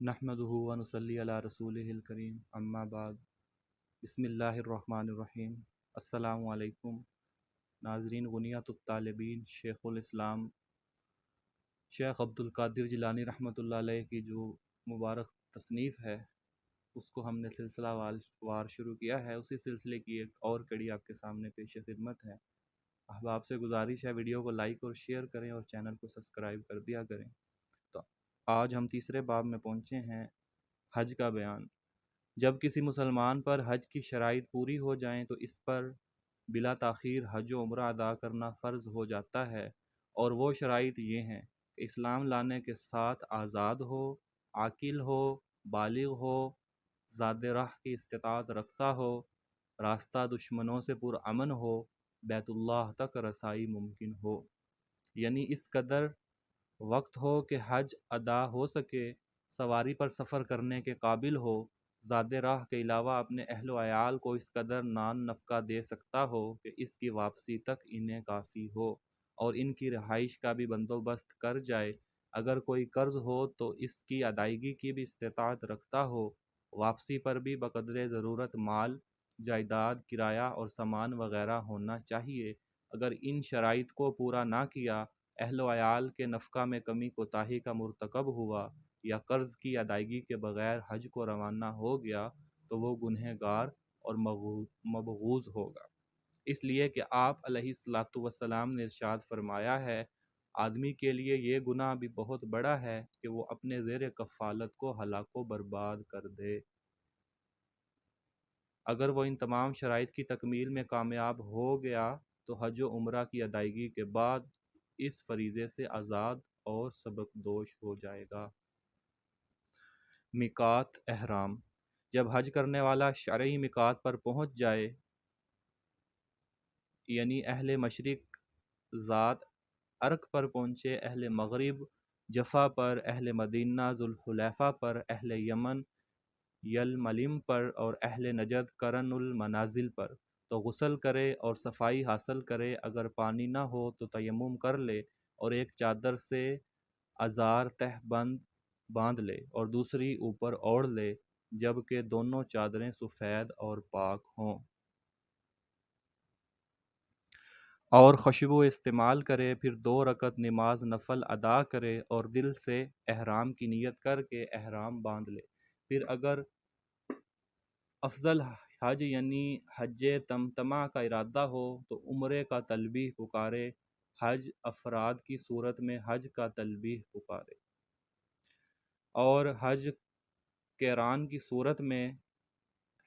نحمدہ و نصلی علی رسولہ الکریم اما بعد بسم اللہ الرحمن الرحیم۔ السلام علیکم ناظرین۔ غنیۃ الطالبین شیخ الاسلام شیخ عبد القادر جیلانی رحمۃ اللہ علیہ کی جو مبارک تصنیف ہے اس کو ہم نے سلسلہ وار شروع کیا ہے۔ اسی سلسلے کی ایک اور کڑی آپ کے سامنے پیش خدمت ہے۔ احباب سے گزارش ہے ویڈیو کو لائک اور شیئر کریں اور چینل کو سبسکرائب کر دیا کریں۔ تو آج ہم تیسرے باب میں پہنچے ہیں، حج کا بیان۔ جب کسی مسلمان پر حج کی شرائط پوری ہو جائیں تو اس پر بلا تاخیر حج و عمرہ ادا کرنا فرض ہو جاتا ہے، اور وہ شرائط یہ ہیں کہ اسلام لانے کے ساتھ آزاد ہو، عاقل ہو، بالغ ہو، زاد راہ کی استطاعت رکھتا ہو، راستہ دشمنوں سے پرامن ہو، بیت اللہ تک رسائی ممکن ہو، یعنی اس قدر وقت ہو کہ حج ادا ہو سکے، سواری پر سفر کرنے کے قابل ہو، زاد راہ کے علاوہ اپنے اہل و عیال کو اس قدر نان نفقہ دے سکتا ہو کہ اس کی واپسی تک انہیں کافی ہو، اور ان کی رہائش کا بھی بندوبست کر جائے۔ اگر کوئی قرض ہو تو اس کی ادائیگی کی بھی استطاعت رکھتا ہو، واپسی پر بھی بقدر ضرورت مال، جائیداد، کرایہ اور سامان وغیرہ ہونا چاہیے۔ اگر ان شرائط کو پورا نہ کیا، اہل و عیال کے نفقہ میں کمی کوتاہی کا مرتکب ہوا، یا قرض کی ادائیگی کے بغیر حج کو روانہ ہو گیا، تو وہ گنہگار اور مبغوض ہوگا، اس لیے کہ آپ علیہ الصلاۃ والسلام نے ارشاد فرمایا ہے، آدمی کے لیے یہ گناہ بھی بہت بڑا ہے کہ وہ اپنے زیر کفالت کو ہلاک و برباد کر دے۔ اگر وہ ان تمام شرائط کی تکمیل میں کامیاب ہو گیا تو حج و عمرہ کی ادائیگی کے بعد اس فریضے سے آزاد اور سبکدوش ہو جائے گا۔ میقات احرام۔ جب حج کرنے والا شرعی میقات پر پہنچ جائے، یعنی اہل مشرق ذات عرق پر پہنچے، اہل مغرب جفا پر، اہل مدینہ ذوالحلیفہ پر، اہل یمن یلملم پر، اور اہل نجد کرن المنازل پر، تو غسل کرے اور صفائی حاصل کرے۔ اگر پانی نہ ہو تو تیمم کر لے اور ایک چادر سے ازار تہ باندھ لے اور دوسری اوپر اوڑھ لے، جبکہ دونوں چادریں سفید اور پاک ہوں، اور خوشبو استعمال کرے۔ پھر 2 رکعت نماز نفل ادا کرے اور دل سے احرام کی نیت کر کے احرام باندھ لے۔ پھر اگر افضل حج یعنی حج تمتمہ کا ارادہ ہو تو عمرے کا تلبیہ پکارے، حج افراد کی صورت میں حج کا تلبیہ پکارے، اور حج قران کی صورت میں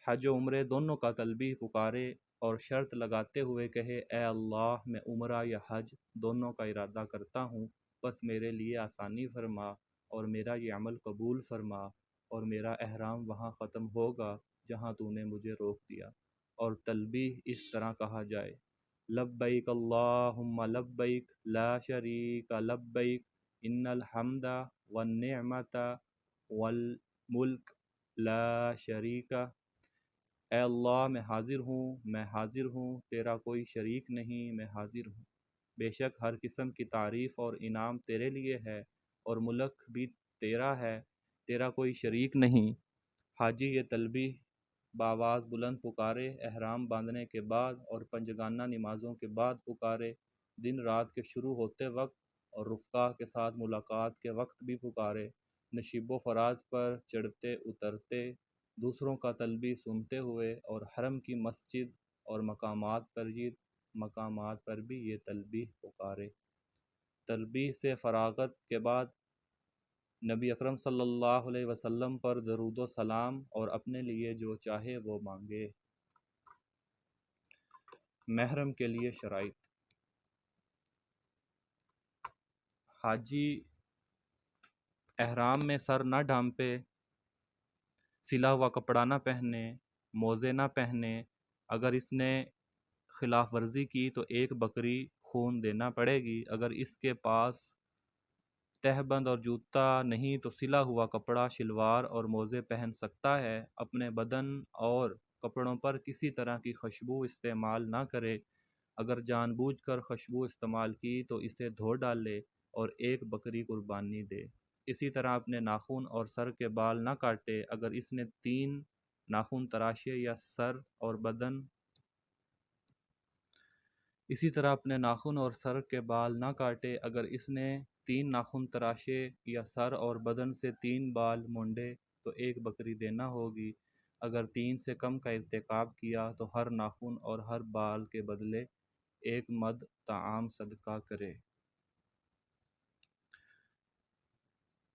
حج و عمرے دونوں کا تلبیہ پکارے، اور شرط لگاتے ہوئے کہے، اے اللہ، میں عمرہ یا حج دونوں کا ارادہ کرتا ہوں، بس میرے لیے آسانی فرما اور میرا یہ عمل قبول فرما، اور میرا احرام وہاں ختم ہوگا جہاں تو نے مجھے روک دیا۔ اور تلبیہ اس طرح کہا جائے، لبیک اللہم لبیک لا شریک لبیک ان الحمد والنعمت والملک لا شریک۔ اے اللہ، میں حاضر ہوں، تیرا کوئی شریک نہیں، میں حاضر ہوں، بے شک ہر قسم کی تعریف اور انعام تیرے لیے ہے، اور ملک بھی تیرا ہے، تیرا کوئی شریک نہیں۔ حاجی یہ تلبیہ بآواز بلند پکارے، احرام باندھنے کے بعد اور پنجگانہ نمازوں کے بعد پکارے، دن رات کے شروع ہوتے وقت اور رفقا کے ساتھ ملاقات کے وقت بھی پکارے، نشیب و فراز پر چڑھتے اترتے، دوسروں کا تلبیہ سنتے ہوئے، اور حرم کی مسجد اور مقامات پر بھی یہ تلبیہ پکارے۔ تلبیہ سے فراغت کے بعد نبی اکرم صلی اللہ علیہ وسلم پر درود و سلام اور اپنے لیے جو چاہے وہ مانگے۔ محرم کے لیے شرائط۔ حاجی احرام میں سر نہ ڈھانپے، سلا ہوا کپڑا نہ پہنے، موزے نہ پہنے۔ اگر اس نے خلاف ورزی کی تو 1 بکری خون دینا پڑے گی۔ اگر اس کے پاس تہبند اور جوتا نہیں تو سلا ہوا کپڑا، شلوار اور موزے پہن سکتا ہے۔ اپنے بدن اور کپڑوں پر کسی طرح کی خوشبو استعمال نہ کرے۔ اگر جان بوجھ کر خوشبو استعمال کی تو اسے دھو ڈالے اور 1 بکری قربانی دے۔ اسی طرح اپنے ناخن اور سر کے بال نہ کاٹے اگر اس نے 3 ناخن تراشے یا سر اور بدن اسی طرح اپنے ناخن اور سر کے بال نہ کاٹے اگر اس نے 3 ناخن تراشے یا سر اور بدن سے 3 بال مونڈے تو 1 بکری دینا ہوگی۔ اگر 3 سے کم کا ارتکاب کیا تو ہر ناخن اور ہر بال کے بدلے 1 مد طعام صدقہ کرے۔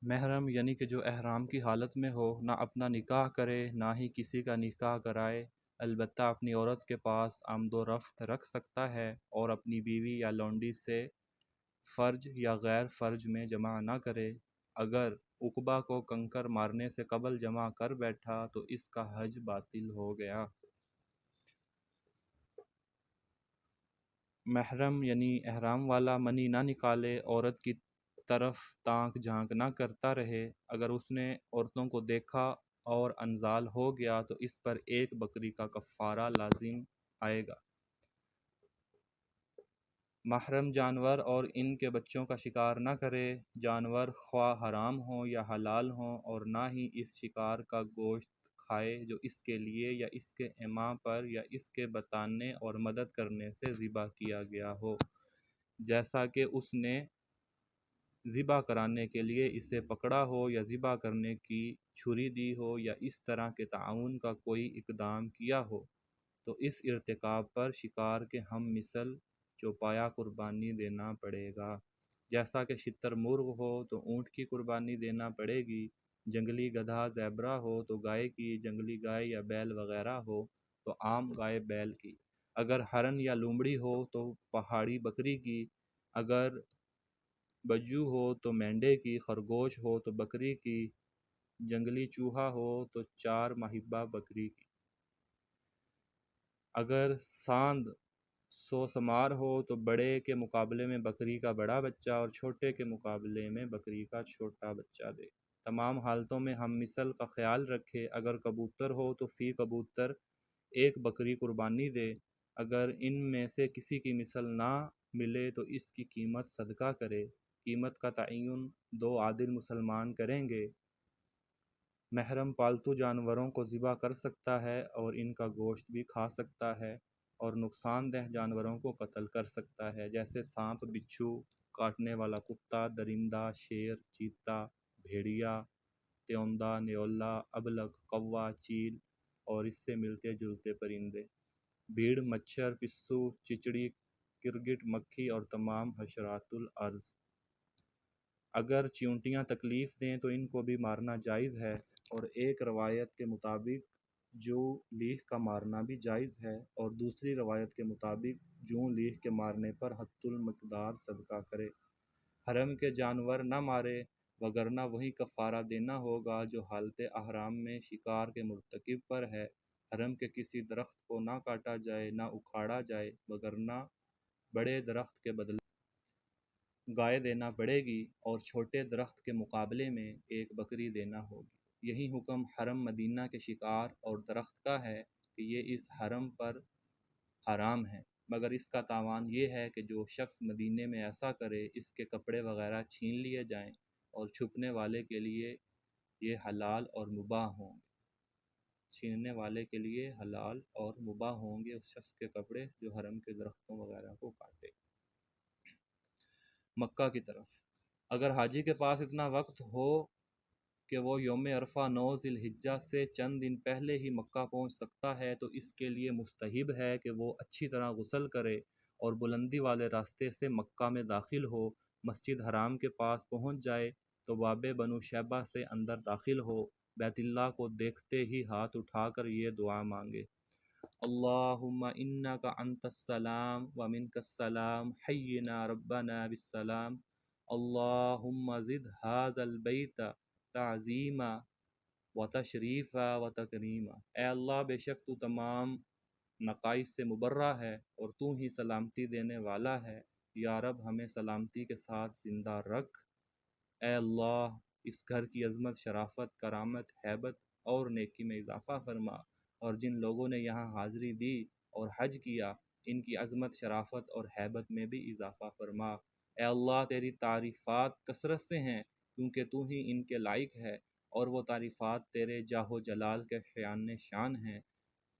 محرم یعنی کہ جو احرام کی حالت میں ہو، نہ اپنا نکاح کرے نہ ہی کسی کا نکاح کرائے، البتہ اپنی عورت کے پاس آمد و رفت رکھ سکتا ہے، اور اپنی بیوی یا لونڈی سے فرج یا غیر فرج میں جمع نہ کرے۔ اگر عقبہ کو کنکر مارنے سے قبل جمع کر بیٹھا تو اس کا حج باطل ہو گیا۔ محرم یعنی احرام والا منی نہ نکالے، عورت کی طرف تانک جھانک نہ کرتا رہے۔ اگر اس نے عورتوں کو دیکھا اور انزال ہو گیا تو اس پر 1 بکری کا کفارہ لازم آئے گا۔ محرم جانور اور ان کے بچوں کا شکار نہ کرے، جانور خواہ حرام ہوں یا حلال ہوں، اور نہ ہی اس شکار کا گوشت کھائے جو اس کے لیے یا اس کے ایما پر یا اس کے بتانے اور مدد کرنے سے ذبح کیا گیا ہو، جیسا کہ اس نے ذبح کرانے کے لیے اسے پکڑا ہو یا ذبح کرنے کی چھری دی ہو یا اس طرح کے تعاون کا کوئی اقدام کیا ہو، تو اس ارتکاب پر شکار کے ہم مثل چوپایا قربانی دینا پڑے گا۔ جیسا کہ شتر مرغ ہو تو اونٹ کی قربانی دینا پڑے گی، جنگلی گدھا زیبرا ہو تو گائے کی، جنگلی گائے یا بیل وغیرہ ہو تو عام گائے بیل کی، اگر ہرن یا لومڑی ہو تو پہاڑی بکری کی، اگر بجو ہو تو مینڈے کی، خرگوش ہو تو بکری کی، جنگلی چوہا ہو تو 4 ماہیبہ بکری کی، اگر ساندھ سو سمار ہو تو بڑے کے مقابلے میں بکری کا بڑا بچہ اور چھوٹے کے مقابلے میں بکری کا چھوٹا بچہ دے۔ تمام حالتوں میں ہم مثل کا خیال رکھے، اگر کبوتر ہو تو فی کبوتر 1 بکری قربانی دے، اگر ان میں سے کسی کی مثل نہ ملے تو اس کی قیمت صدقہ کرے، قیمت کا تعین 2 عادل مسلمان کریں گے۔ محرم پالتو جانوروں کو ذبح کر سکتا ہے اور ان کا گوشت بھی کھا سکتا ہے، اور نقصان دہ جانوروں کو قتل کر سکتا ہے، جیسے سانپ، بچھو، کاٹنے والا کتا، درندہ، شیر، چیتا، بھیڑیا، تیوندا، نیولا، ابلک، کوا، چیل اور اس سے ملتے جلتے پرندے، بھیڑ، مچھر، پسو، چچڑی، کرگٹ، مکھی اور تمام حشرات الارض۔ اگر چیونٹیاں تکلیف دیں تو ان کو بھی مارنا جائز ہے، اور ایک روایت کے مطابق جو لیح کا مارنا بھی جائز ہے، اور دوسری روایت کے مطابق جوں لیح کے مارنے پر حت المقدار صدقہ کرے۔ حرم کے جانور نہ مارے، وگرنہ وہی کفارہ دینا ہوگا جو حالت احرام میں شکار کے مرتکب پر ہے۔ حرم کے کسی درخت کو نہ کاٹا جائے نہ اکھاڑا جائے، وگرنہ بڑے درخت کے بدلے گائے دینا پڑے گی اور چھوٹے درخت کے مقابلے میں 1 بکری دینا ہوگی۔ یہی حکم حرم مدینہ کے شکار اور درخت کا ہے کہ یہ اس حرم پر حرام ہے، مگر اس کا تاوان یہ ہے کہ جو شخص مدینے میں ایسا کرے اس کے کپڑے وغیرہ چھین لیے جائیں، اور چھپنے والے کے لیے یہ حلال اور مباح ہوں گے۔ چھیننے والے کے لیے حلال اور مباح ہوں گے اس شخص کے کپڑے جو حرم کے درختوں وغیرہ کو کاٹے۔ مکہ کی طرف اگر حاجی کے پاس اتنا وقت ہو کہ وہ یوم عرفہ 9 ذی الحجہ سے چند دن پہلے ہی مکہ پہنچ سکتا ہے تو اس کے لیے مستحب ہے کہ وہ اچھی طرح غسل کرے اور بلندی والے راستے سے مکہ میں داخل ہو، مسجد حرام کے پاس پہنچ جائے تو باب بنو شیبہ سے اندر داخل ہو، بیت اللہ کو دیکھتے ہی ہاتھ اٹھا کر یہ دعا مانگے: اللہم انک انت السلام ومنک السلام حینا ربنا بالسلام اللہم زد ھذا البیت تعظیما و تشریفا و تکریما۔ اے اللہ، بے شک تو تمام نقائص سے مبرہ ہے اور تو ہی سلامتی دینے والا ہے، یا رب ہمیں سلامتی کے ساتھ زندہ رکھ۔ اے اللہ، اس گھر کی عظمت، شرافت، کرامت، ہیبت اور نیکی میں اضافہ فرما، اور جن لوگوں نے یہاں حاضری دی اور حج کیا ان کی عظمت، شرافت اور ہیبت میں بھی اضافہ فرما۔ اے اللہ، تیری تعریفات کثرت سے ہیں، کیونکہ تو ہی ان کے لائق ہے، اور وہ تعریفات تیرے جاہ و جلال کے شایان شان ہیں۔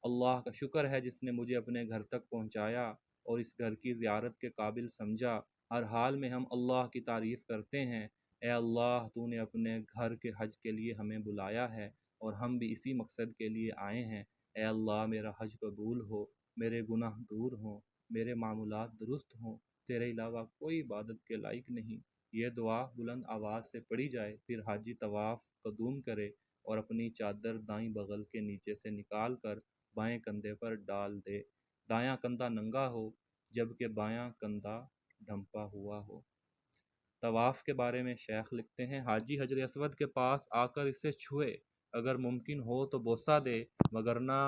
اللہ کا شکر ہے جس نے مجھے اپنے گھر تک پہنچایا اور اس گھر کی زیارت کے قابل سمجھا۔ ہر حال میں ہم اللہ کی تعریف کرتے ہیں۔ اے اللہ، تو نے اپنے گھر کے حج کے لیے ہمیں بلایا ہے اور ہم بھی اسی مقصد کے لیے آئے ہیں۔ اے اللہ، میرا حج قبول ہو، میرے گناہ دور ہوں، میرے معمولات درست ہوں، تیرے علاوہ کوئی عبادت کے لائق نہیں۔ یہ دعا بلند آواز سے پڑھی جائے، پھر حاجی طواف قدوم کرے اور اپنی چادر دائیں بغل کے نیچے سے نکال کر بائیں کندھے پر ڈال دے۔ دایاں کندھا ننگا ہو جبکہ بایاں کندھا ڈھمپا ہوا ہو۔ طواف کے بارے میں شیخ لکھتے ہیں، حاجی حجر اسود کے پاس آ کر اسے چھوئے، اگر ممکن ہو تو بوسہ دے، وگرنہ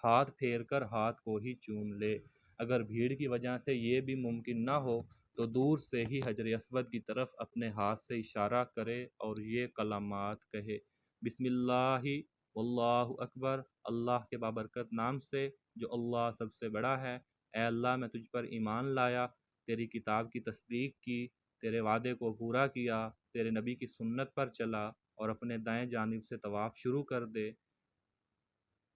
ہاتھ پھیر کر ہاتھ کو ہی چوم لے۔ اگر بھیڑ کی وجہ سے یہ بھی ممکن نہ ہو تو دور سے ہی حجر اسود کی طرف اپنے ہاتھ سے اشارہ کرے اور یہ کلمات کہے، بسم اللہ واللہ اکبر، اللہ کے بابرکت نام سے جو اللہ سب سے بڑا ہے۔ اے اللہ، میں تجھ پر ایمان لایا، تیری کتاب کی تصدیق کی، تیرے وعدے کو پورا کیا، تیرے نبی کی سنت پر چلا اور اپنے دائیں جانب سے طواف شروع کر دے۔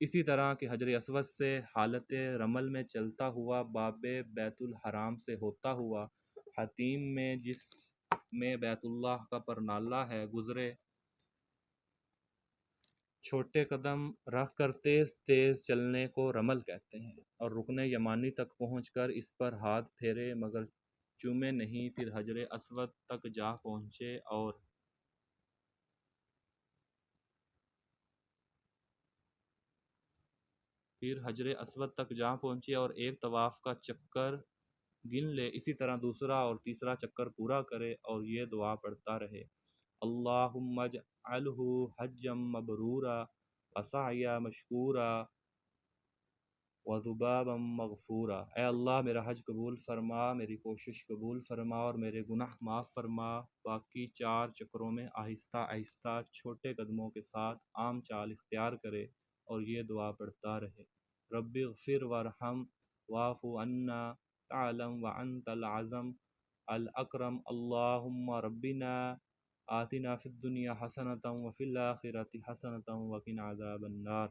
اسی طرح کہ حجر اسود سے حالت رمل میں چلتا ہوا باب بیت الحرام سے ہوتا ہوا حتیم میں جس میں بیت اللہ کا پرنالہ ہے گزرے، چھوٹے قدم رکھ کر تیز تیز چلنے کو رمل کہتے ہیں، اور رکن یمانی تک پہنچ کر اس پر ہاتھ پھیرے مگر چومے نہیں، پھر حجر اسود تک جا پہنچے اور ایک طواف کا چکر گن لے، اسی طرح دوسرا اور تیسرا چکر پورا کرے اور یہ دعا پڑھتا رہے، اللہم اجعلہ حجا مبرورا وسعیا مشکورا وذبابا مغفورا۔ اے اللہ، میرا حج قبول فرما، میری کوشش قبول فرما اور میرے گناہ معاف فرما۔ باقی 4 چکروں میں آہستہ آہستہ چھوٹے قدموں کے ساتھ عام چال اختیار کرے اور یہ دعا پڑھتا رہے، رب اغفر وارحم واعف عنا تعلم وانت العظم الاکرم اللہم ربنا آتنا فی الدنیا حسنۃ وفی الآخرۃ حسنۃ وقنا عذاب النار۔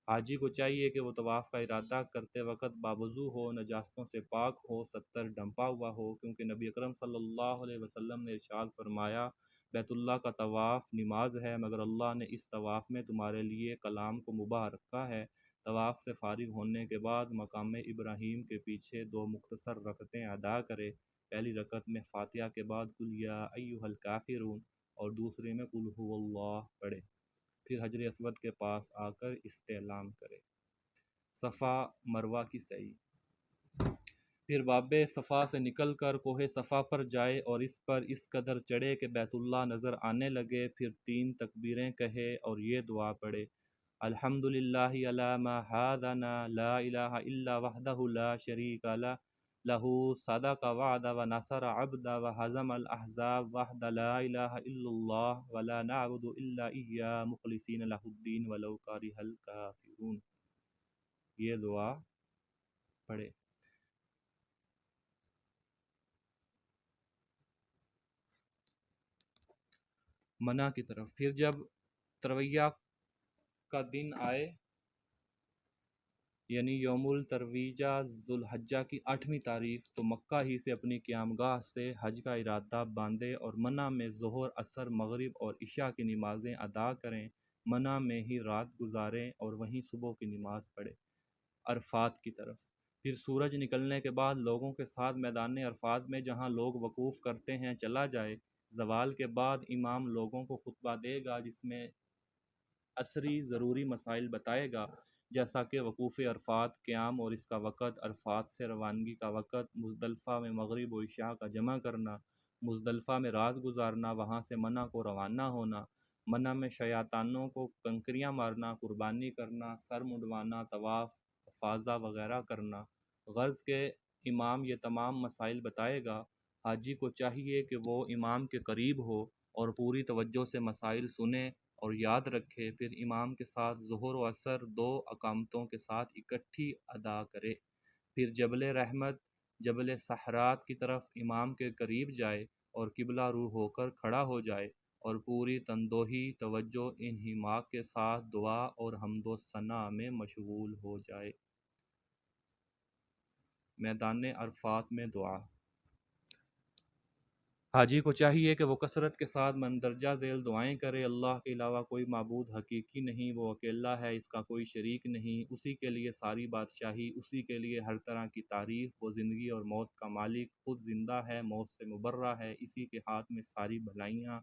حاجی کو چاہیے کہ وہ طواف کا ارادہ کرتے وقت باوضو ہو، نجاستوں سے پاک ہو، ستر ڈھمپا ہوا ہو، کیونکہ نبی اکرم صلی اللہ علیہ وسلم نے ارشاد فرمایا، بیت اللہ کا طواف نماز ہے، مگر اللہ نے اس طواف میں تمہارے لیے کلام کو مباح رکھا ہے۔ طواف سے فارغ ہونے کے بعد مقام ابراہیم کے پیچھے 2 مختصر رکعتیں ادا کرے۔ پہلی رکعت میں فاتحہ کے بعد قل یا ایھا الکافرون اور دوسری میں قل ھو اللہ پڑھے، پھر حجر اسود کے پاس آ کر استعلام کرے۔ صفا مروہ کی سعی، پھر باب صفا سے نکل کر کوہ صفا پر جائے اور اس پر اس قدر چڑھے کہ بیت اللہ نظر آنے لگے، پھر 3 تکبیریں کہے اور یہ دعا پڑھے، الحمدللہ علی ما ھدانا لا الہ الا وحدہ لا شریک لہ صدق وعدہ ونصر عبدہ وہزم الاحزاب وحدہ لا الہ الا اللہ ولا نعبد الا ایہ مخلصین لہ الدین ولو کرہ الکافرون۔ یہ دعا پڑھے۔ منع کی طرف، پھر جب ترویہ کا دن آئے یعنی یوم الترویہ ذوالحجہ کی 8ویں تاریخ، تو مکہ ہی سے اپنی قیام گاہ سے حج کا ارادہ باندھے اور منع میں ظہر، عصر، مغرب اور عشاء کی نمازیں ادا کریں، منع میں ہی رات گزاریں اور وہیں صبح کی نماز پڑھیں۔ عرفات کی طرف، پھر سورج نکلنے کے بعد لوگوں کے ساتھ میدان عرفات میں جہاں لوگ وقوف کرتے ہیں چلا جائے۔ زوال کے بعد امام لوگوں کو خطبہ دے گا جس میں عصری ضروری مسائل بتائے گا، جیسا کہ وقوف عرفات، قیام اور اس کا وقت، عرفات سے روانگی کا وقت، مزدلفہ میں مغرب و عشاء کا جمع کرنا، مزدلفہ میں رات گزارنا، وہاں سے منع کو روانہ ہونا، منع میں شیاطانوں کو کنکریاں مارنا، قربانی کرنا، سر منڈوانا، طواف افاضہ وغیرہ کرنا۔ غرض کہ امام یہ تمام مسائل بتائے گا، حاجی کو چاہیے کہ وہ امام کے قریب ہو اور پوری توجہ سے مسائل سنے اور یاد رکھے، پھر امام کے ساتھ ظہر و عصر 2 اقامتوں کے ساتھ اکٹھی ادا کرے، پھر جبل رحمت، جبل صحرات کی طرف امام کے قریب جائے اور قبلہ رو ہو کر کھڑا ہو جائے اور پوری تندوہی توجہ انہماک کے ساتھ دعا اور حمد و ثنا میں مشغول ہو جائے۔ میدان عرفات میں دعا۔ حاجی کو چاہیے کہ وہ کثرت کے ساتھ مندرجہ ذیل دعائیں کرے۔ اللہ کے علاوہ کوئی معبود حقیقی نہیں، وہ اکیلا ہے، اس کا کوئی شریک نہیں، اسی کے لیے ساری بادشاہی، اسی کے لیے ہر طرح کی تعریف، وہ زندگی اور موت کا مالک، خود زندہ ہے، موت سے مبرہ ہے، اسی کے ہاتھ میں ساری بھلائیاں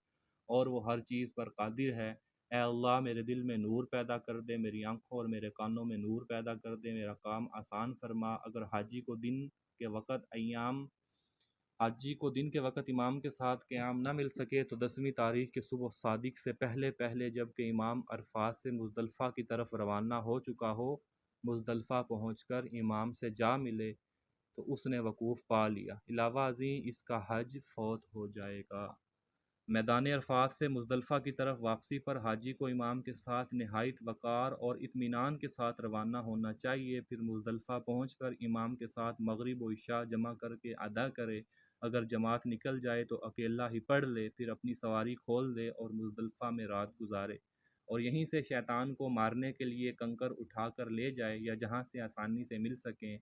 اور وہ ہر چیز پر قادر ہے۔ اے اللہ میرے دل میں نور پیدا کر دے، میری آنکھوں اور میرے کانوں میں نور پیدا کر دے، میرا کام آسان فرما۔ اگر حاجی کو دن کے وقت امام کے ساتھ قیام نہ مل سکے تو 10ویں تاریخ کے صبح صادق سے پہلے جب کہ امام عرفات سے مزدلفہ کی طرف روانہ ہو چکا ہو، مزدلفہ پہنچ کر امام سے جا ملے تو اس نے وقوف پا لیا، علاوہ ازیں اس کا حج فوت ہو جائے گا۔ میدان عرفات سے مزدلفہ کی طرف واپسی پر حاجی کو امام کے ساتھ نہایت وقار اور اطمینان کے ساتھ روانہ ہونا چاہیے، پھر مزدلفہ پہنچ کر امام کے ساتھ مغرب و عشاء جمع کر کے ادا کرے، اگر جماعت نکل جائے تو اکیلا ہی پڑھ لے، پھر اپنی سواری کھول دے اور مزدلفہ میں رات گزارے، اور یہیں سے شیطان کو مارنے کے لیے کنکر اٹھا کر لے جائے یا جہاں سے آسانی سے مل سکیں۔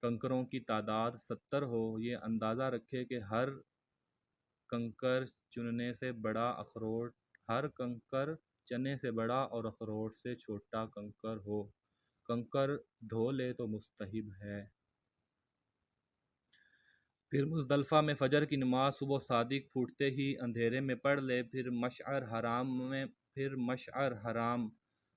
کنکروں کی تعداد 70 ہو، یہ اندازہ رکھے کہ ہر کنکر چننے سے بڑا اور اخروٹ سے چھوٹا کنکر ہو۔ کنکر دھو لے تو مستحب ہے۔ پھر مزدلفہ میں فجر کی نماز صبح صادق پھوٹتے ہی اندھیرے میں پڑھ لے، پھر مشعر حرام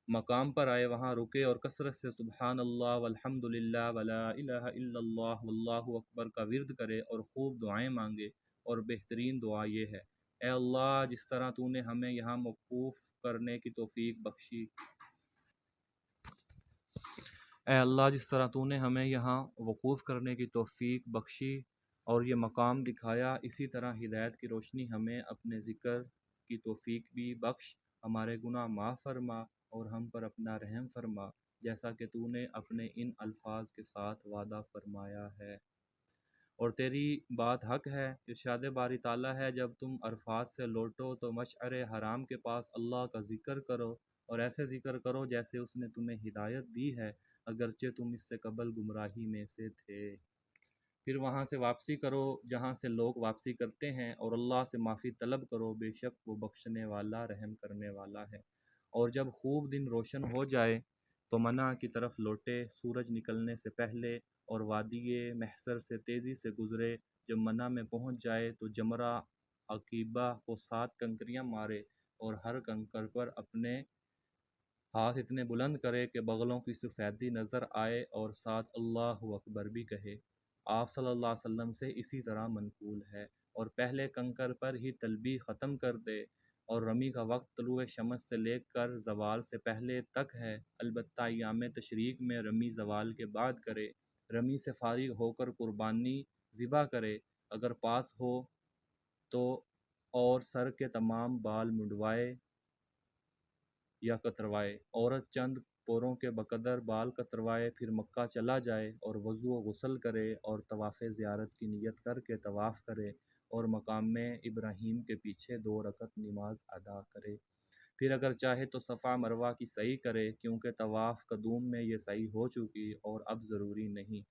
مقام پر آئے، وہاں رکے اور کثرت سے سبحان اللہ والحمد للہ ولا الہ الا اللہ واللہ اکبر کا ورد کرے اور خوب دعائیں مانگے، اور بہترین دعا یہ ہے: اے اللہ جس طرح تو نے ہمیں یہاں وقوف کرنے کی توفیق بخشی اور یہ مقام دکھایا، اسی طرح ہدایت کی روشنی ہمیں اپنے ذکر کی توفیق بھی بخش، ہمارے گناہ معاف فرما اور ہم پر اپنا رحم فرما، جیسا کہ تو نے اپنے ان الفاظ کے ساتھ وعدہ فرمایا ہے۔ اور تیری بات حق ہے، ارشاد باری تعالیٰ ہے، جب تم عرفات سے لوٹو تو مشعر حرام کے پاس اللہ کا ذکر کرو، اور ایسے ذکر کرو جیسے اس نے تمہیں ہدایت دی ہے، اگرچہ تم اس سے قبل گمراہی میں سے تھے۔ پھر وہاں سے واپسی کرو جہاں سے لوگ واپسی کرتے ہیں، اور اللہ سے معافی طلب کرو، بے شک وہ بخشنے والا رحم کرنے والا ہے۔ اور جب خوب دن روشن ہو جائے تو منع کی طرف لوٹے سورج نکلنے سے پہلے، اور وادی محصر سے تیزی سے گزرے، جب منع میں پہنچ جائے تو جمرہ عقیبہ کو 7 کنکریاں مارے، اور ہر کنکر پر اپنے ہاتھ اتنے بلند کرے کہ بغلوں کی سفیدی نظر آئے، اور ساتھ اللہ اکبر بھی کہے۔ آپ صلی اللہ علیہ وسلم سے اسی طرح منقول ہے، اور پہلے کنکر پر ہی تلبیہ ختم کر دے، اور رمی کا وقت طلوع شمس سے لے کر زوال سے پہلے تک ہے، البتہ ایام تشریق میں رمی زوال کے بعد کرے۔ رمی سے فارغ ہو کر قربانی ذبح کرے، اگر پاس ہو تو، اور سر کے تمام بال منڈوائے یا کتروائے۔ عورت چند پوروں کے بقدر بال کتروائے، پھر مکہ چلا جائے اور وضو و غسل کرے اور طواف زیارت کی نیت کر کے طواف کرے، اور مقام ابراہیم کے پیچھے 2 رکعت نماز ادا کرے۔ پھر اگر چاہے تو صفا مروہ کی سعی کرے، کیونکہ طواف قدوم میں یہ سعی ہو چکی اور اب ضروری نہیں،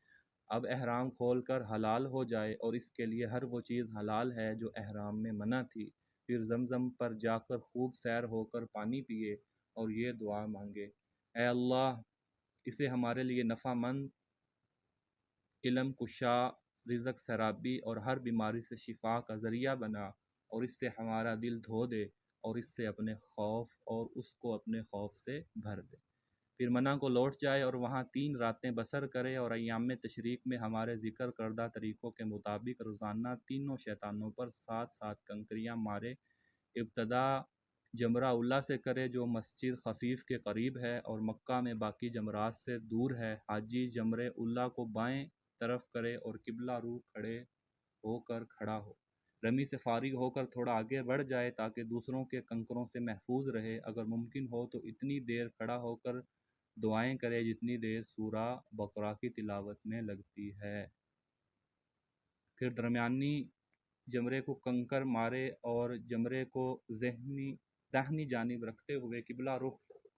اب احرام کھول کر حلال ہو جائے، اور اس کے لیے ہر وہ چیز حلال ہے جو احرام میں منع تھی۔ پھر زمزم پر جا کر خوب سیر ہو کر پانی پیے اور یہ دعا مانگے: اے اللہ اسے ہمارے لیے نفع مند، علم کشا، رزق سرابی اور ہر بیماری سے شفا کا ذریعہ بنا، اور اس سے ہمارا دل دھو دے، اور اس کو اپنے خوف سے بھر دے۔ پھر منع کو لوٹ جائے اور وہاں 3 راتیں بسر کرے، اور ایام تشریق میں ہمارے ذکر کردہ طریقوں کے مطابق روزانہ تینوں شیطانوں پر 7 کنکریاں مارے۔ ابتدا جمرہ اولا سے کرے جو مسجد خفیف کے قریب ہے اور مکہ میں باقی جمرات سے دور ہے۔ حاجی جمرہ اولا کو بائیں طرف کرے اور قبلہ رو ہو کر کھڑا ہو، رمی سے فارغ ہو کر تھوڑا آگے بڑھ جائے تاکہ دوسروں کے کنکروں سے محفوظ رہے، اگر ممکن ہو تو اتنی دیر کھڑا ہو کر دعائیں کرے جتنی دیر سورہ بقرہ کی تلاوت میں لگتی ہے۔ پھر درمیانی جمرے کو کنکر مارے اور جمرے کو داہنی جانب رکھتے ہوئے قبلہ رخ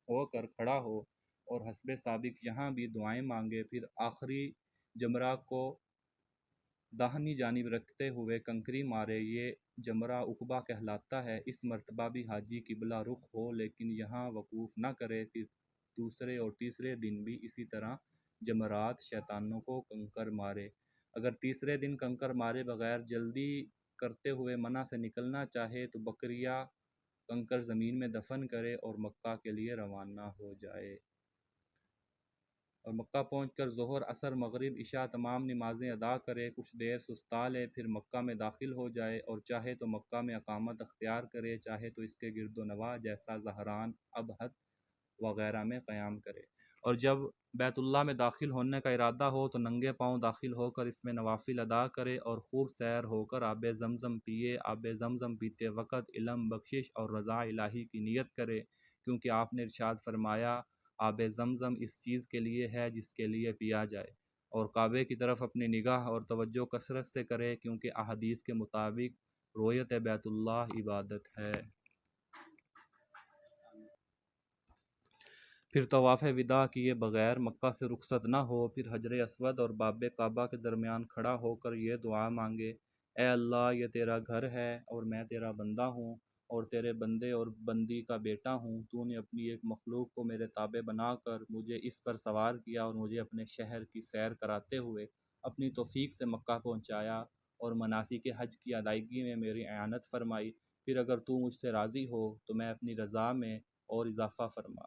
ہو کر کھڑا ہو اور حسب سابق یہاں بھی دعائیں مانگے، پھر آخری جمرہ کو داہنی جانب رکھتے ہوئے کنکری مارے۔ یہ جمرہ عقبہ کہلاتا ہے۔ اس مرتبہ بھی حاجی قبلہ رخ ہو لیکن یہاں وقوف نہ کرے، پھر دوسرے اور تیسرے دن بھی اسی طرح جمرات شیطانوں کو کنکر مارے۔ اگر تیسرے دن کنکر مارے بغیر جلدی کرتے ہوئے منع سے نکلنا چاہے تو بکریا کنکر زمین میں دفن کرے اور مکہ کے لیے روانہ ہو جائے، اور مکہ پہنچ کر ظہر، عصر، مغرب، عشاء تمام نمازیں ادا کرے، کچھ دیر سستا لے، پھر مکہ میں داخل ہو جائے، اور چاہے تو مکہ میں اقامت اختیار کرے، چاہے تو اس کے گرد و نواح جیسا زہران، ابہت وغیرہ میں قیام کرے، اور جب بیت اللہ میں داخل ہونے کا ارادہ ہو تو ننگے پاؤں داخل ہو کر اس میں نوافل ادا کرے اور خوب سیر ہو کر آب زمزم پیے۔ آب زمزم پیتے وقت علم، بخشش اور رضا الہی کی نیت کرے، کیونکہ آپ نے ارشاد فرمایا آب زمزم اس چیز کے لیے ہے جس کے لیے پیا جائے، اور کعبے کی طرف اپنی نگاہ اور توجہ کثرت سے کرے، کیونکہ احادیث کے مطابق رویت بیت اللہ عبادت ہے۔ پھر طواف وداع کیے بغیر مکہ سے رخصت نہ ہو، پھر حجر اسود اور باب کعبہ کے درمیان کھڑا ہو کر یہ دعا مانگے: اے اللہ، یہ تیرا گھر ہے اور میں تیرا بندہ ہوں اور تیرے بندے اور بندی کا بیٹا ہوں۔ تو نے اپنی ایک مخلوق کو میرے تابع بنا کر مجھے اس پر سوار کیا اور مجھے اپنے شہر کی سیر کراتے ہوئے اپنی توفیق سے مکہ پہنچایا اور مناسک حج کی ادائیگی میں میری اعانت فرمائی۔ پھر اگر تو مجھ سے راضی ہو تو میں اپنی رضا میں اور اضافہ فرما،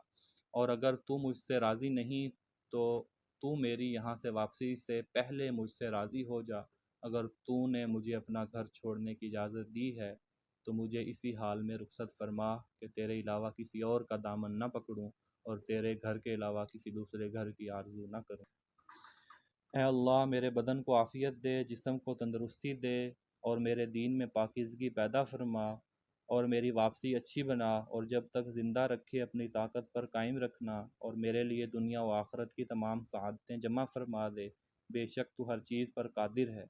اور اگر تو مجھ سے راضی نہیں تو میری یہاں سے واپسی سے پہلے مجھ سے راضی ہو جا۔ اگر تو نے مجھے اپنا گھر چھوڑنے کی اجازت دی ہے تو مجھے اسی حال میں رخصت فرما کہ تیرے علاوہ کسی اور کا دامن نہ پکڑوں اور تیرے گھر کے علاوہ کسی دوسرے گھر کی آرزو نہ کروں۔ اے اللہ، میرے بدن کو عافیت دے، جسم کو تندرستی دے، اور میرے دین میں پاکیزگی پیدا فرما، اور میری واپسی اچھی بنا، اور جب تک زندہ رکھے اپنی طاقت پر قائم رکھنا، اور میرے لیے دنیا و آخرت کی تمام سعادتیں جمع فرما دے، بے شک تو ہر چیز پر قادر ہے۔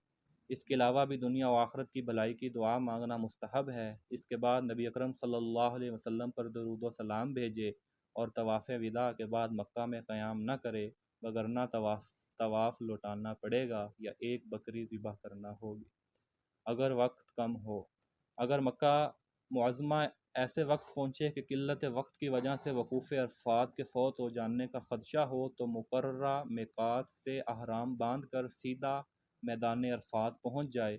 اس کے علاوہ بھی دنیا و آخرت کی بھلائی کی دعا مانگنا مستحب ہے۔ اس کے بعد نبی اکرم صلی اللہ علیہ وسلم پر درود و سلام بھیجے اور طواف وداع کے بعد مکہ میں قیام نہ کرے، وگرنہ طواف لوٹانا پڑے گا یا ایک بکری ذبح کرنا ہوگی۔ اگر وقت کم ہو، اگر مکہ معظمہ ایسے وقت پہنچے کہ قلت وقت کی وجہ سے وقوف عرفات کے فوت ہو جانے کا خدشہ ہو تو مقررہ میقات سے احرام باندھ کر سیدھا میدان عرفات پہنچ جائے،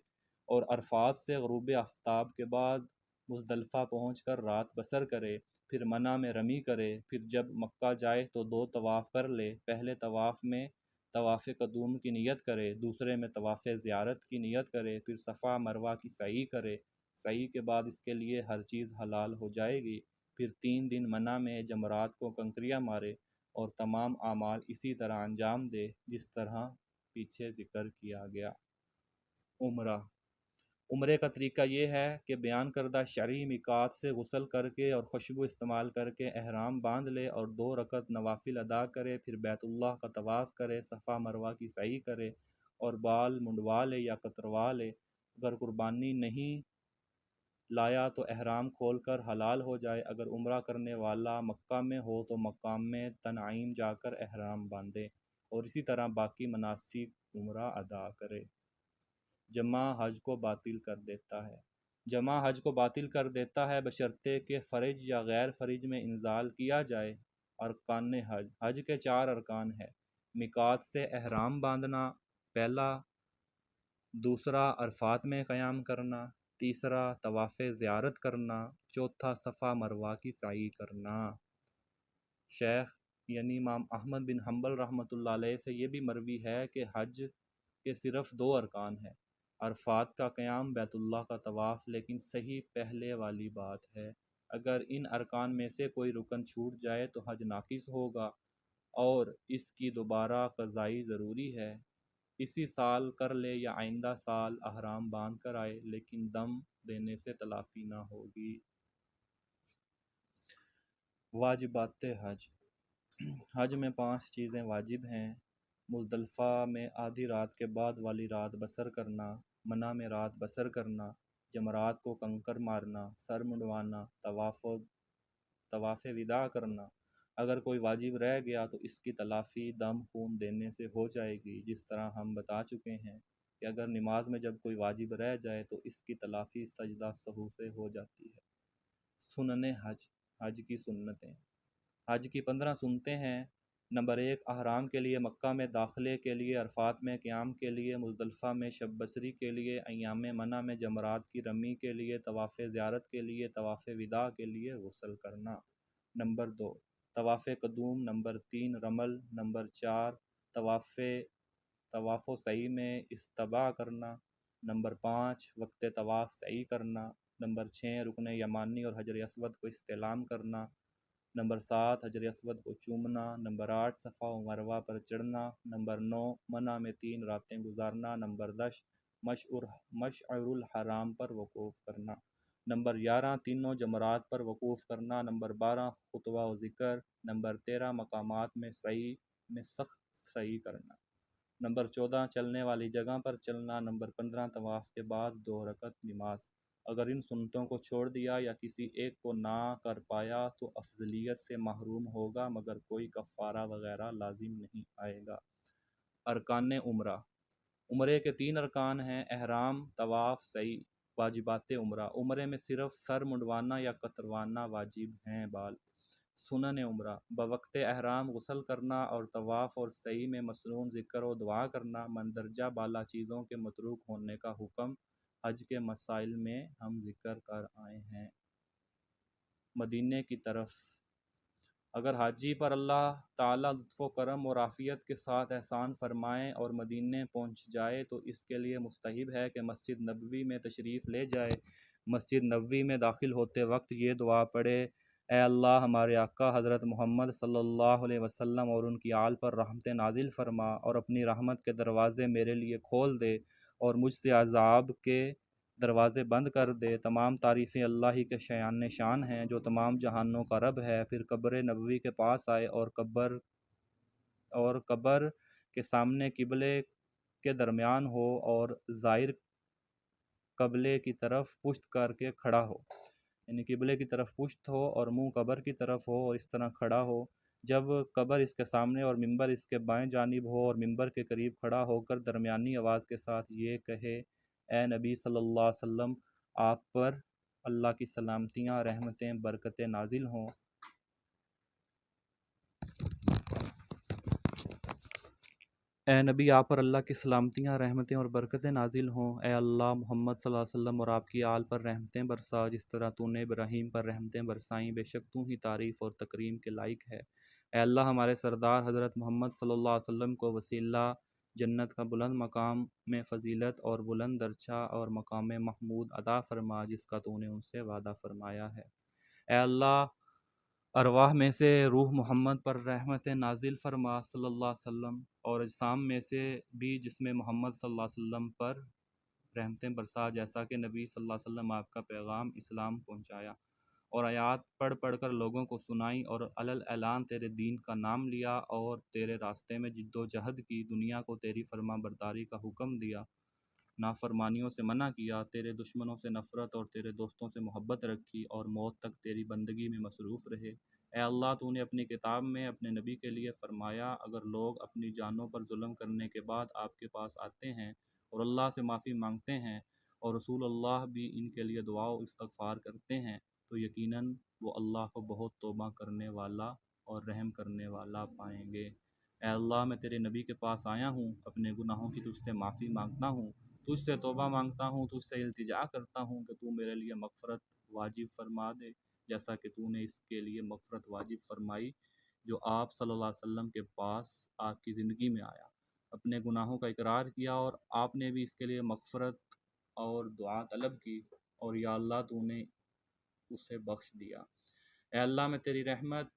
اور عرفات سے غروب آفتاب کے بعد مزدلفہ پہنچ کر رات بسر کرے، پھر منی میں رمی کرے، پھر جب مکہ جائے تو 2 طواف کر لے۔ پہلے طواف میں طواف قدوم کی نیت کرے، دوسرے میں طواف زیارت کی نیت کرے، پھر صفا مروہ کی سعی کرے۔ سعی کے بعد اس کے لیے ہر چیز حلال ہو جائے گی۔ پھر 3 دن منی میں جمرات کو کنکریاں مارے اور تمام اعمال اسی طرح انجام دے جس طرح پیچھے ذکر کیا گیا۔ عمرے کا طریقہ یہ ہے کہ بیان کردہ شرعی میقات سے غسل کر کے اور خوشبو استعمال کر کے احرام باندھ لے اور 2 رکعت نوافل ادا کرے، پھر بیت اللہ کا طواف کرے، صفا مروہ کی سعی کرے اور بال منڈوا لے یا کتروا لے۔ اگر قربانی نہیں لایا تو احرام کھول کر حلال ہو جائے۔ اگر عمرہ کرنے والا مکہ میں ہو تو مقام تنعیم جا کر احرام باندھے اور اسی طرح باقی مناسک عمرہ ادا کرے۔ جمع حج کو باطل کر دیتا ہے۔ جمع حج کو باطل کر دیتا ہے بشرطے کہ فرج یا غیر فرج میں انزال کیا جائے۔ ارکان حج: حج کے 4 ارکان ہیں: میقات سے احرام باندھنا پہلا، دوسرا عرفات میں قیام کرنا، تیسرا طواف زیارت کرنا، چوتھا صفا مروہ کی سعی کرنا۔ شیخ یعنی امام احمد بن حنبل رحمۃ اللہ علیہ سے یہ بھی مروی ہے کہ حج کے صرف 2 ارکان ہیں: عرفات کا قیام، بیت اللہ کا طواف، لیکن صحیح پہلے والی بات ہے۔ اگر ان ارکان میں سے کوئی رکن چھوٹ جائے تو حج ناقص ہوگا اور اس کی دوبارہ قضائی ضروری ہے۔ اسی سال کر لے یا آئندہ سال احرام باندھ کر آئے، لیکن دم دینے سے تلافی نہ ہوگی۔ واجبات حج: حج میں 5 چیزیں واجب ہیں: مزدلفہ میں آدھی رات کے بعد والی رات بسر کرنا، منی میں رات بسر کرنا، جمرات کو کنکر مارنا، سر منڈوانا، طواف وداع کرنا۔ اگر کوئی واجب رہ گیا تو اس کی تلافی دم خون دینے سے ہو جائے گی، جس طرح ہم بتا چکے ہیں کہ اگر نماز میں جب کوئی واجب رہ جائے تو اس کی تلافی سجدہ سہو سے ہو جاتی ہے۔ سنن حج، حج کی سنتیں۔ حج کی 15 سنتیں ہیں۔ نمبر 1، احرام کے لیے مکہ میں داخلے کے لیے، عرفات میں قیام کے لیے، مزدلفہ میں شب بسری کے لیے، ایام منی میں جمرات کی رمی کے لیے، طواف زیارت کے لیے، طواف وداع کے لیے غسل کرنا۔ نمبر 2، طواف قدوم۔ نمبر 3، رمل۔ نمبر 4، طواف و سعی میں استباع کرنا۔ نمبر 5، وقت طواف سعی کرنا۔ نمبر 6، رکن یمانی اور حجر اسود کو استلام کرنا۔ نمبر 7، حجر اسود کو چومنا۔ نمبر 8، صفا و مروہ پر چڑھنا۔ نمبر 9، منی میں 3 راتیں گزارنا۔ نمبر 10، مشعر الحرام پر وقوف کرنا۔ نمبر 11، تینوں جمرات پر وقوف کرنا۔ نمبر 12، خطبہ و ذکر۔ نمبر 13، مقامات میں سعی میں سخت سعی کرنا۔ نمبر 14، چلنے والی جگہ پر چلنا۔ نمبر 15، طواف کے بعد 2 رکعت نماز۔ اگر ان سنتوں کو چھوڑ دیا یا کسی ایک کو نہ کر پایا تو افضلیت سے محروم ہوگا، مگر کوئی کفارہ وغیرہ لازم نہیں آئے گا۔ ارکان عمرہ۔ عمرے کے 3 ارکان ہیں: احرام، طواف، سعی۔ واجبات عمرہ۔ عمرے میں صرف سر منڈوانا یا کتروانا واجب ہیں۔ بال۔ سنن عمرہ۔ بوقت احرام غسل کرنا اور طواف اور سعی میں مسنون ذکر و دعا کرنا۔ مندرجہ بالا چیزوں کے متروک ہونے کا حکم حج کے مسائل میں ہم ذکر کر آئے ہیں۔ مدینے کی طرف۔ اگر حاجی پر اللہ تعالیٰ لطف و کرم اور عافیت کے ساتھ احسان فرمائے اور مدینے پہنچ جائے تو اس کے لیے مستحب ہے کہ مسجد نبوی میں تشریف لے جائے۔ مسجد نبوی میں داخل ہوتے وقت یہ دعا پڑھے: اے اللہ، ہمارے آقا حضرت محمد صلی اللہ علیہ وسلم اور ان کی آل پر رحمتیں نازل فرما اور اپنی رحمت کے دروازے میرے لیے کھول دے اور مجھ سے عذاب کے دروازے بند کر دے۔ تمام تعریفیں اللہ ہی کے شان ہیں جو تمام جہانوں کا رب ہے۔ پھر قبر نبوی کے پاس آئے اور قبر کے سامنے قبلے کے درمیان ہو اور زائر قبلے کی طرف پشت کر کے کھڑا ہو، یعنی قبلے کی طرف پشت ہو اور منہ قبر کی طرف ہو اور اس طرح کھڑا ہو۔ جب قبر اس کے سامنے اور منبر اس کے بائیں جانب ہو اور منبر کے قریب کھڑا ہو کر درمیانی آواز کے ساتھ یہ کہے: اے نبی صلی اللہ علیہ وسلم، آپ پر اللہ کی سلامتیاں، رحمتیں، برکتیں نازل ہوں۔ اے نبی، آپ پر اللہ کی سلامتیاں، رحمتیں اور برکتیں نازل ہوں۔ اے اللہ، محمد صلی اللہ علیہ وسلم اور آپ کی آل پر رحمتیں برسا، جس طرح تو نے ابراہیم پر رحمتیں برسائیں، بے شک تو ہی تعریف اور تکریم کے لائق ہے۔ اے اللہ، ہمارے سردار حضرت محمد صلی اللہ علیہ وسلم کو وسیلہ، جنت کا بلند مقام میں فضیلت اور بلند درجہ اور مقام محمود عطا فرما، جس کا تو نے ان سے وعدہ فرمایا ہے۔ اے اللہ، ارواح میں سے روح محمد پر رحمتیں نازل فرما صلی اللہ علیہ وسلم، اور اجسام میں سے بھی جسم محمد صلی اللہ علیہ وسلم پر رحمتیں برسا، جیسا کہ نبی صلی اللہ علیہ وسلم آپ کا پیغام اسلام پہنچایا اور آیات پڑھ پڑھ کر لوگوں کو سنائی اور علل اعلان تیرے دین کا نام لیا اور تیرے راستے میں جد و جہد کی، دنیا کو تیری فرما برداری کا حکم دیا، نافرمانیوں سے منع کیا، تیرے دشمنوں سے نفرت اور تیرے دوستوں سے محبت رکھی اور موت تک تیری بندگی میں مصروف رہے۔ اے اللہ، تو نے اپنی کتاب میں اپنے نبی کے لیے فرمایا: اگر لوگ اپنی جانوں پر ظلم کرنے کے بعد آپ کے پاس آتے ہیں اور اللہ سے معافی مانگتے ہیں اور رسول اللہ بھی ان کے لیے دعا و استغفار کرتے ہیں تو یقیناً وہ اللہ کو بہت توبہ کرنے والا اور رحم کرنے والا پائیں گے۔ اے اللہ، میں تیرے نبی کے پاس آیا ہوں، اپنے گناہوں کی تجھ سے معافی مانگتا ہوں، تجھ سے توبہ مانگتا ہوں، تجھ سے التجا کرتا ہوں کہ تو میرے لیے مغفرت واجب فرما دے، جیسا کہ تو نے اس کے لیے مغفرت واجب فرمائی جو آپ صلی اللہ علیہ وسلم کے پاس آپ کی زندگی میں آیا، اپنے گناہوں کا اقرار کیا اور آپ نے بھی اس کے لیے مغفرت اور دعا طلب کی، اور یا اللہ تو نے اسے بخش دیا۔ اے اللہ، میں تیری رحمت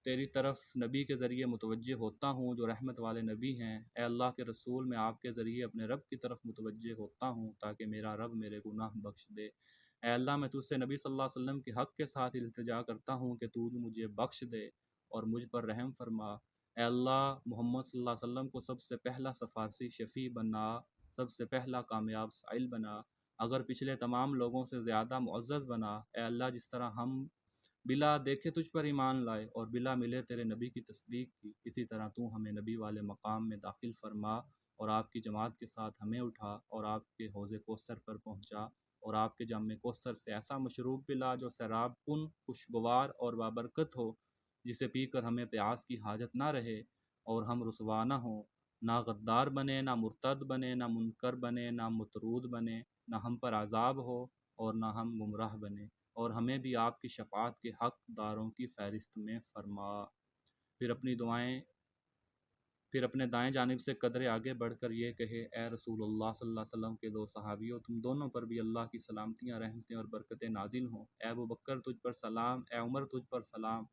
تیری طرف نبی کے ذریعے متوجہ ہوتا ہوں جو رحمت والے نبی ہیں۔ اے اللہ کے رسول، میں آپ کے ذریعے اپنے رب کی طرف متوجہ ہوتا ہوں تاکہ میرا رب میرے گناہ بخش دے۔ اے اللہ، میں تجھ سے نبی صلی اللہ علیہ وسلم کے حق کے ساتھ التجا کرتا ہوں کہ تو مجھے بخش دے اور مجھ پر رحم فرما۔ اے اللہ، محمد صلی اللہ علیہ وسلم کو سب سے پہلا سفارسی شفیع بنا، سب سے پہلا کامیاب سائل بنا، اگر پچھلے تمام لوگوں سے زیادہ معزز بنا۔ اے اللہ، جس طرح ہم بلا دیکھے تجھ پر ایمان لائے اور بلا ملے تیرے نبی کی تصدیق کی، اسی طرح تو ہمیں نبی والے مقام میں داخل فرما اور آپ کی جماعت کے ساتھ ہمیں اٹھا اور آپ کے حوض کوثر پر پہنچا اور آپ کے جام کوثر سے ایسا مشروب پلا جو سیراب کن، خوشگوار اور بابرکت ہو، جسے پی کر ہمیں پیاس کی حاجت نہ رہے اور ہم رسوا نہ ہوں، نہ غدار بنے، نہ مرتد بنے، نہ منکر بنے، نہ مطرود بنے، نہ ہم پر عذاب ہو اور نہ ہم گمراہ بنے، اور ہمیں بھی آپ کی شفاعت کے حق داروں کی فہرست میں فرما۔ پھر اپنے دائیں جانب سے قدرے آگے بڑھ کر یہ کہے، اے رسول اللہ صلی اللہ علیہ وسلم کے دو صحابیوں، تم دونوں پر بھی اللہ کی سلامتیاں، رحمتیں اور برکتیں نازل ہوں۔ اے ابو بکر تجھ پر سلام، اے عمر تجھ پر سلام۔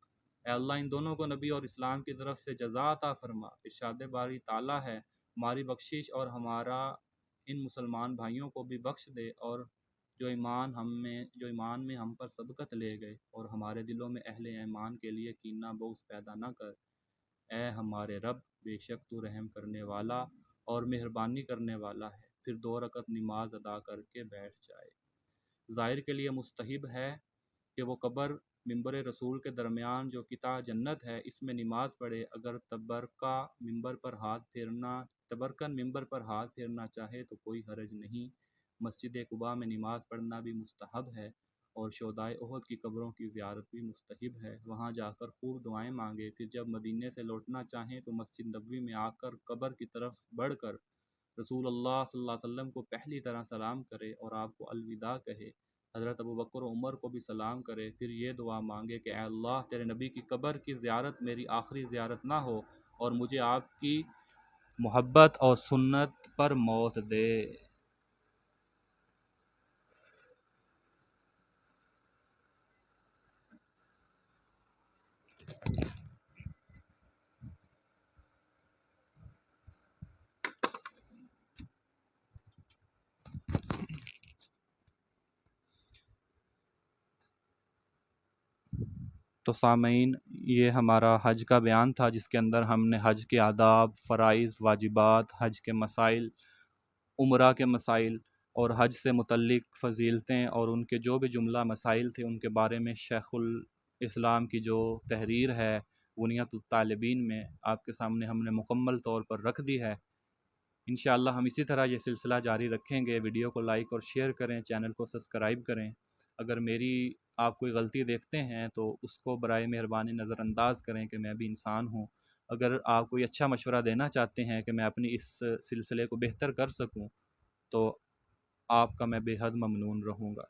اے اللہ، ان دونوں کو نبی اور اسلام کی طرف سے جزا عطا فرما۔ ارشاد باری تعالیٰ ہے، ہماری بخشش اور ہمارا ان مسلمان بھائیوں کو بھی بخش دے، اور جو ایمان میں ہم پر سبقت لے گئے، اور ہمارے دلوں میں اہل ایمان کے لیے کینہ بغض پیدا نہ کر۔ اے ہمارے رب، بے شک تو رحم کرنے والا اور مہربانی کرنے والا ہے۔ پھر 2 رکعت نماز ادا کر کے بیٹھ جائے۔ زائر کے لیے مستحب ہے کہ وہ قبر ممبر رسول کے درمیان جو قطع جنت ہے، اس میں نماز پڑھے۔ اگر تبرکن ممبر پر ہاتھ پھیرنا چاہے تو کوئی حرج نہیں۔ مسجد قباء میں نماز پڑھنا بھی مستحب ہے، اور شہدائے احد کی قبروں کی زیارت بھی مستحب ہے۔ وہاں جا کر خوب دعائیں مانگے۔ پھر جب مدینے سے لوٹنا چاہیں تو مسجد نبوی میں آ کر قبر کی طرف بڑھ کر رسول اللہ صلی اللہ علیہ وسلم کو پہلی طرح سلام کرے اور آپ کو الوداع کہے۔ حضرت ابوبکر و عمر کو بھی سلام کرے، پھر یہ دعا مانگے کہ اے اللہ، تیرے نبی کی قبر کی زیارت میری آخری زیارت نہ ہو، اور مجھے آپ کی محبت اور سنت پر موت دے۔ تو سامعین، یہ ہمارا حج کا بیان تھا، جس کے اندر ہم نے حج کے آداب، فرائض، واجبات، حج کے مسائل، عمرہ کے مسائل اور حج سے متعلق فضیلتیں اور ان کے جو بھی جملہ مسائل تھے ان کے بارے میں شیخ الاسلام کی جو تحریر ہے غنیۃ الطالبین میں آپ کے سامنے ہم نے مکمل طور پر رکھ دی ہے۔ انشاءاللہ ہم اسی طرح یہ سلسلہ جاری رکھیں گے۔ ویڈیو کو لائک اور شیئر کریں، چینل کو سبسکرائب کریں۔ اگر میری آپ کوئی غلطی دیکھتے ہیں تو اس کو برائے مہربانی نظر انداز کریں کہ میں بھی انسان ہوں۔ اگر آپ کوئی اچھا مشورہ دینا چاہتے ہیں کہ میں اپنی اس سلسلے کو بہتر کر سکوں تو آپ کا میں بے حد ممنون رہوں گا۔